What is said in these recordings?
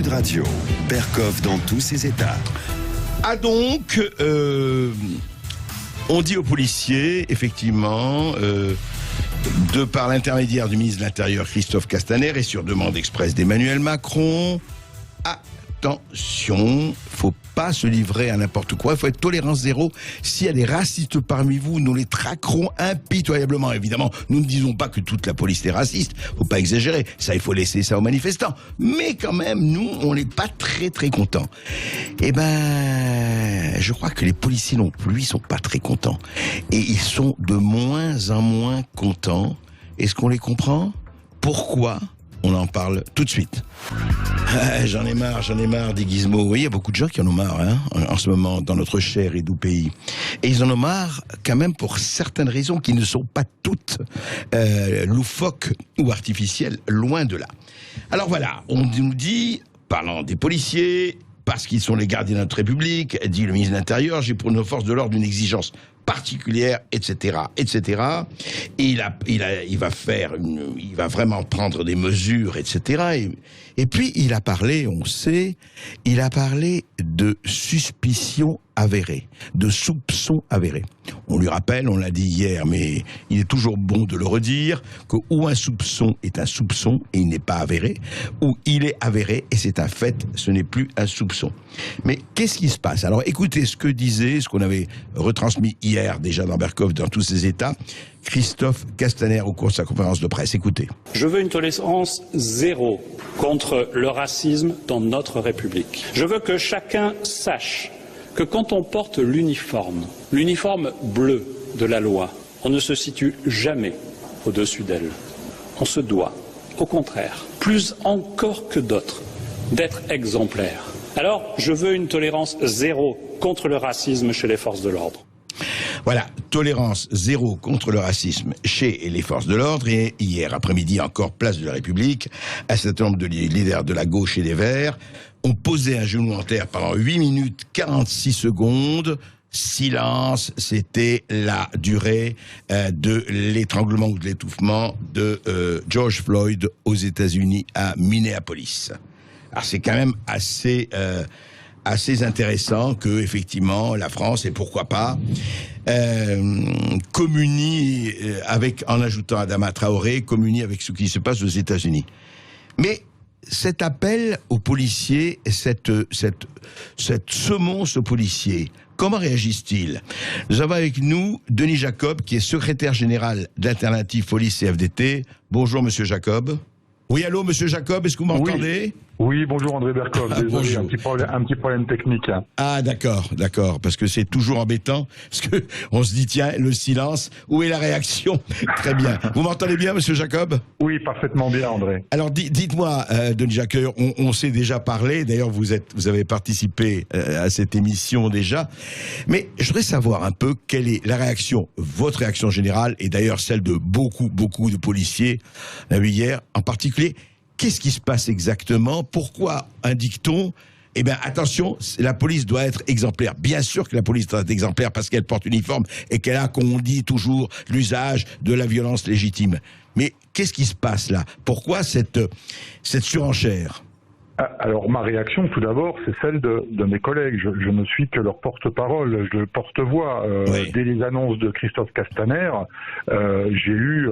Sud Radio, Berkoff dans tous ses états. Ah donc, on dit aux policiers, effectivement, de par l'intermédiaire du ministre de l'Intérieur Christophe Castaner et sur demande expresse d'Emmanuel Macron, attention, faut pas se livrer à n'importe quoi, il faut être tolérance zéro. S'il y a des racistes parmi vous, nous les traquerons impitoyablement. Évidemment, nous ne disons pas que toute la police est raciste, faut pas exagérer, ça il faut laisser ça aux manifestants. Mais quand même, nous, on n'est pas très très contents. Eh ben, je crois que les policiers non plus, ils sont pas très contents. Et ils sont de moins en moins contents. Est-ce qu'on les comprend ? Pourquoi ? On en parle tout de suite. J'en ai marre des gizmos. Oui, il y a beaucoup de gens qui en ont marre en ce moment dans notre cher et doux pays. Et ils en ont marre quand même pour certaines raisons qui ne sont pas toutes loufoques ou artificielles, loin de là. Alors voilà, on nous dit, parlant des policiers, parce qu'ils sont les gardiens de notre République, dit le ministre de l'Intérieur, j'ai pour nos forces de l'ordre une exigence particulière, etc., etc. Et il va vraiment prendre des mesures, etc. Et puis il a parlé, on sait, il a parlé de suspicion avérée, de soupçon avéré. On lui rappelle, on l'a dit hier, mais il est toujours bon de le redire, que ou un soupçon est un soupçon et il n'est pas avéré, ou il est avéré et c'est un fait, ce n'est plus un soupçon. Mais qu'est-ce qui se passe ? Alors écoutez ce qu'on avait retransmis hier déjà dans Berkoff dans tous ses états, Christophe Castaner au cours de sa conférence de presse. Écoutez. Je veux une tolérance zéro contre le racisme dans notre République. Je veux que chacun sache que quand on porte l'uniforme bleu de la loi, on ne se situe jamais au-dessus d'elle. On se doit, au contraire, plus encore que d'autres, d'être exemplaire. Alors, je veux une tolérance zéro contre le racisme chez les forces de l'ordre. Voilà, tolérance zéro contre le racisme chez les forces de l'ordre. Et hier après-midi, encore place de la République, un certain nombre de leaders de la gauche et des Verts ont posé un genou en terre pendant 8 minutes 46 secondes. Silence, c'était la durée de l'étranglement ou de l'étouffement de George Floyd aux États-Unis à Minneapolis. Alors c'est quand même assez intéressant que effectivement la France, et pourquoi pas, communie avec, en ajoutant Adama Traoré, communie avec ce qui se passe aux États-Unis. Mais cet appel aux policiers, cette semonce aux policiers, comment réagissent-ils ? Nous avons avec nous Denis Jacob, qui est secrétaire général d'Alternative Police CFDT. Bonjour Monsieur Jacob. Oui, allô Monsieur Jacob, est-ce que vous m'entendez ? Oui, bonjour André Berkoff, désolé, un petit problème technique. Ah d'accord, parce que c'est toujours embêtant, parce que on se dit tiens, le silence, où est la réaction ? Très bien. Vous m'entendez bien Monsieur Jacob ? Oui, parfaitement bien André. Alors dites-moi, Denis Jacob, on s'est déjà parlé, d'ailleurs vous avez participé à cette émission déjà, mais je voudrais savoir un peu quelle est la réaction, votre réaction générale, et d'ailleurs celle de beaucoup de policiers, hier en particulier. Qu'est-ce qui se passe exactement ? Pourquoi indique-t-on ? Eh bien, attention, la police doit être exemplaire. Bien sûr que la police doit être exemplaire parce qu'elle porte l'uniforme et qu'elle a, comme on dit toujours, l'usage de la violence légitime. Mais qu'est-ce qui se passe là ? Pourquoi cette surenchère ? Alors ma réaction tout d'abord c'est celle de mes collègues, je ne suis que leur porte-parole, je porte-voix. Oui. Dès les annonces de Christophe Castaner, j'ai eu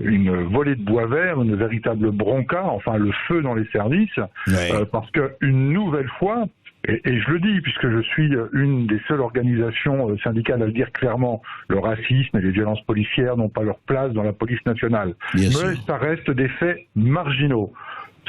une volée de bois vert, une véritable bronca, enfin le feu dans les services, oui. Parce que une nouvelle fois, et je le dis puisque je suis une des seules organisations syndicales à le dire clairement, le racisme et les violences policières n'ont pas leur place dans la police nationale. Mais ça reste des faits marginaux.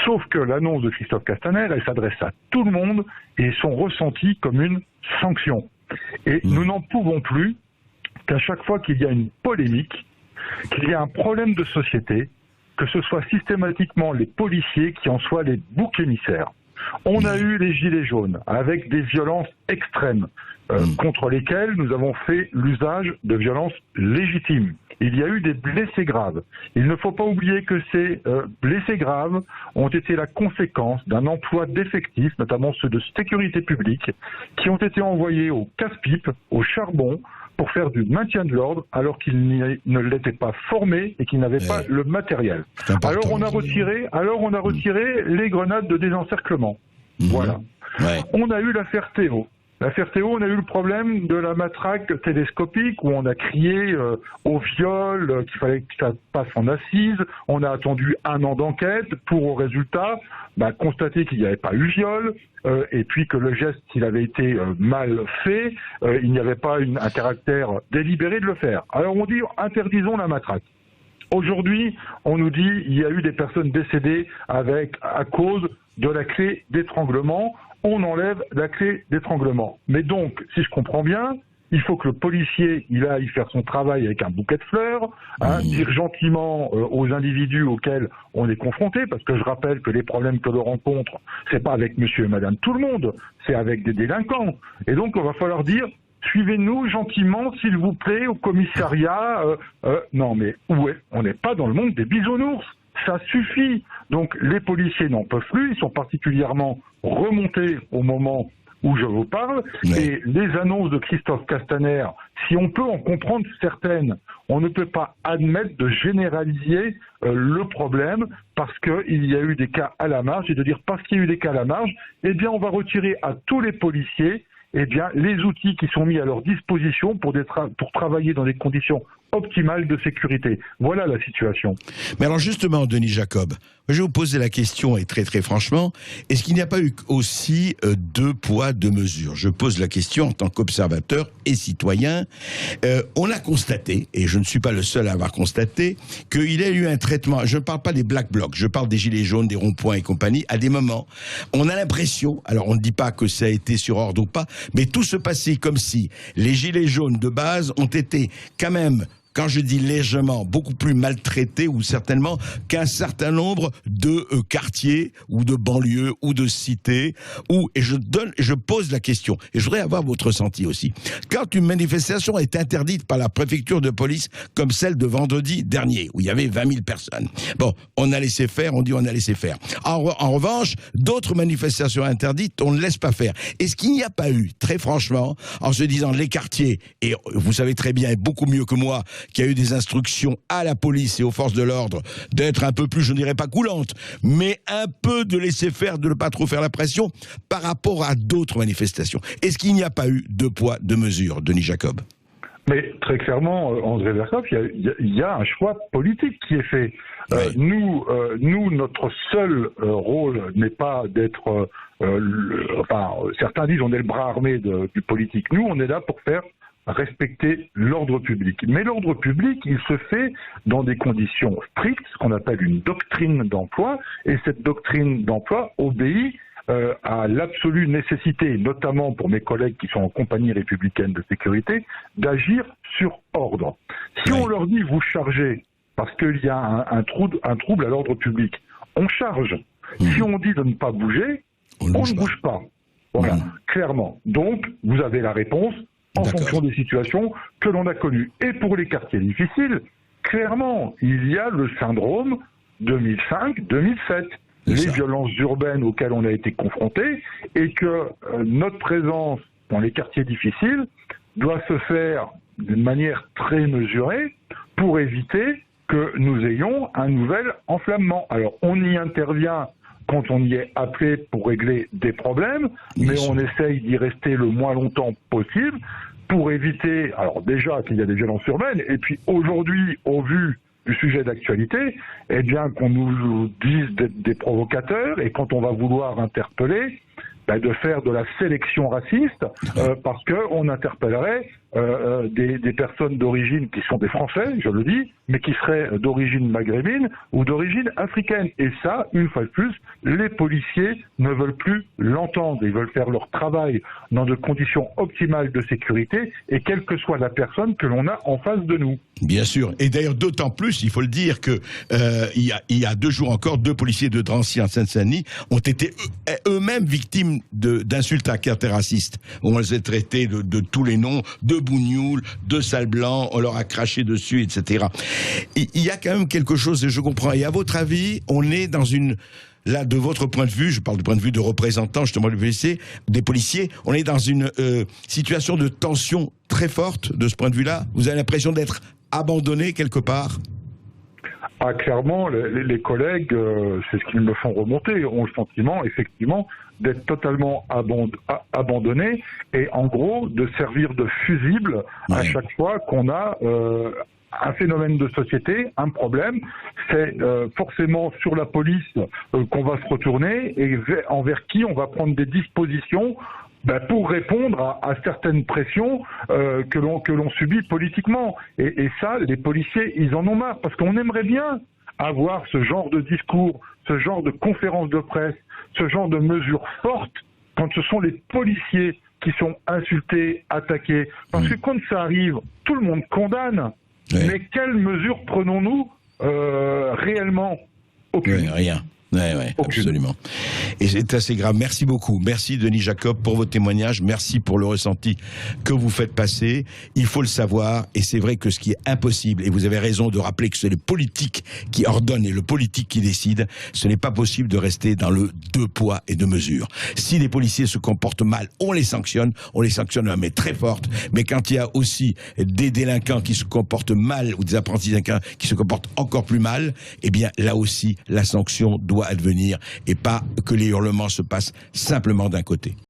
Sauf que l'annonce de Christophe Castaner, elle s'adresse à tout le monde et sont ressenties comme une sanction. Et nous n'en pouvons plus qu'à chaque fois qu'il y a une polémique, qu'il y a un problème de société, que ce soit systématiquement les policiers qui en soient les boucs émissaires. On a eu les gilets jaunes avec des violences extrêmes contre lesquelles nous avons fait l'usage de violences légitimes. Il y a eu des blessés graves. Il ne faut pas oublier que ces blessés graves ont été la conséquence d'un emploi d'effectifs, notamment ceux de sécurité publique, qui ont été envoyés au casse-pipe, au charbon, pour faire du maintien de l'ordre alors qu'ils ne l'étaient pas formés et qu'ils n'avaient pas le matériel. Alors on a retiré les grenades de désencerclement. Voilà. Ouais. On a eu l'affaire Théo. L'affaire Théo, on a eu le problème de la matraque télescopique où on a crié au viol qu'il fallait que ça passe en assise. On a attendu 1 an d'enquête pour, au résultat, constater qu'il n'y avait pas eu viol et puis que le geste, s'il avait été mal fait, il n'y avait pas un caractère délibéré de le faire. Alors on dit interdisons la matraque. Aujourd'hui, on nous dit il y a eu des personnes décédées à cause de la clé d'étranglement. On enlève la clé d'étranglement. Mais donc, si je comprends bien, il faut que le policier il aille faire son travail avec un bouquet de fleurs, dire gentiment aux individus auxquels on est confronté, parce que je rappelle que les problèmes que l'on rencontre, c'est pas avec monsieur et madame tout le monde, c'est avec des délinquants. Et donc, on va falloir dire suivez-nous gentiment, s'il vous plaît, au commissariat. Non, mais où est ? On n'est pas dans le monde des bisounours. Ça suffit. Donc les policiers n'en peuvent plus, ils sont particulièrement remontés au moment où je vous parle, et les annonces de Christophe Castaner, si on peut en comprendre certaines, on ne peut pas admettre de généraliser le problème parce qu'il y a eu des cas à la marge, et de dire parce qu'il y a eu des cas à la marge, eh bien on va retirer à tous les policiers les outils qui sont mis à leur disposition pour travailler dans des conditions optimale de sécurité. Voilà la situation. Mais alors justement, Denis Jacob, je vais vous poser la question, et très très franchement, est-ce qu'il n'y a pas eu aussi 2 poids, 2 mesures ? Je pose la question en tant qu'observateur et citoyen. On a constaté, et je ne suis pas le seul à avoir constaté, qu'il y a eu un traitement, je ne parle pas des Black Blocs, je parle des gilets jaunes, des ronds-points et compagnie, à des moments, on a l'impression, alors on ne dit pas que ça a été sur ordre ou pas, mais tout se passait comme si les gilets jaunes de base ont été quand même, quand je dis légèrement, beaucoup plus maltraités ou certainement qu'un certain nombre de quartiers ou de banlieues ou de cités et je pose la question et je voudrais avoir votre ressenti aussi. Quand une manifestation est interdite par la préfecture de police comme celle de vendredi dernier où il y avait 20 000 personnes. Bon, on a laissé faire, on dit on a laissé faire. En revanche, d'autres manifestations interdites, on ne laisse pas faire. Est-ce qu'il n'y a pas eu, très franchement, en se disant les quartiers, et vous savez très bien et beaucoup mieux que moi, qu'il y a eu des instructions à la police et aux forces de l'ordre d'être un peu plus, je ne dirais pas coulantes, mais un peu de laisser faire, de ne pas trop faire la pression par rapport à d'autres manifestations. Est-ce qu'il n'y a pas eu 2 poids, 2 mesures, Denis Jacob ? Mais très clairement, André Verkoff, il y a un choix politique qui est fait. Nous, notre seul rôle n'est pas d'être... certains disent on est le bras armé du politique. Nous, on est là pour faire respecter l'ordre public. Mais l'ordre public, il se fait dans des conditions strictes, ce qu'on appelle une doctrine d'emploi, et cette doctrine d'emploi obéit à l'absolue nécessité, notamment pour mes collègues qui sont en compagnie républicaine de sécurité, d'agir sur ordre. Si on leur dit vous chargez parce qu'il y a un trouble à l'ordre public, on charge. Si on dit de ne pas bouger, on ne bouge pas. Voilà, clairement. Donc, vous avez la réponse en fonction des situations que l'on a connues. Et pour les quartiers difficiles, clairement, il y a le syndrome 2005-2007. Les violences urbaines auxquelles on a été confrontés, et que notre présence dans les quartiers difficiles doit se faire d'une manière très mesurée pour éviter que nous ayons un nouvel enflammement. Alors, on y intervient quand on y est appelé pour régler des problèmes, mais on essaye d'y rester le moins longtemps possible pour éviter, alors déjà qu'il y a des violences urbaines, et puis aujourd'hui, au vu du sujet d'actualité, eh bien qu'on nous dise d'être des provocateurs, et quand on va vouloir interpeller, de faire de la sélection raciste, parce qu'on interpellerait des personnes d'origine qui sont des Français, je le dis, mais qui seraient d'origine maghrébine ou d'origine africaine. Et ça, une fois de plus, les policiers ne veulent plus l'entendre. Ils veulent faire leur travail dans de conditions optimales de sécurité, et quelle que soit la personne que l'on a en face de nous. Bien sûr. Et d'ailleurs, d'autant plus, il faut le dire, que il y a 2 jours encore, 2 policiers de Drancy en Seine-Saint-Denis ont été eux-mêmes victimes d'insultes à caractère raciste. On les a traités de tous les noms, de bougnoul, de sale blanc, on leur a craché dessus, etc. Il y a quand même quelque chose, et je comprends. Et à votre avis, on est dans une là, de votre point de vue, je parle du point de vue de représentant justement des policiers, on est dans une situation de tension très forte de ce point de vue-là. Vous avez l'impression d'être abandonné quelque part? Ah, clairement, les collègues, c'est ce qu'ils me font remonter, ont le sentiment, effectivement, d'être totalement abandonnés et, en gros, de servir de fusible à chaque fois qu'on a un phénomène de société, un problème. C'est forcément sur la police qu'on va se retourner et envers qui on va prendre des dispositions pour répondre à certaines pressions que l'on subit politiquement. Et ça, les policiers, ils en ont marre, parce qu'on aimerait bien avoir ce genre de discours, ce genre de conférences de presse, ce genre de mesures fortes, quand ce sont les policiers qui sont insultés, attaqués. Parce que quand ça arrive, tout le monde condamne. Oui. Mais quelles mesures prenons-nous réellement? Aucune. Oui, rien. Ouais, absolument. Et c'est assez grave. Merci beaucoup. Merci Denis Jacob pour votre témoignage. Merci pour le ressenti que vous faites passer. Il faut le savoir. Et c'est vrai que ce qui est impossible, et vous avez raison de rappeler que c'est le politique qui ordonne et le politique qui décide, ce n'est pas possible de rester dans le 2 poids et 2 mesures. Si les policiers se comportent mal, on les sanctionne mais très forte. Mais quand il y a aussi des délinquants qui se comportent mal, ou des apprentis délinquants qui se comportent encore plus mal, eh bien là aussi la sanction doit advenir, et pas que les hurlements se passent simplement d'un côté.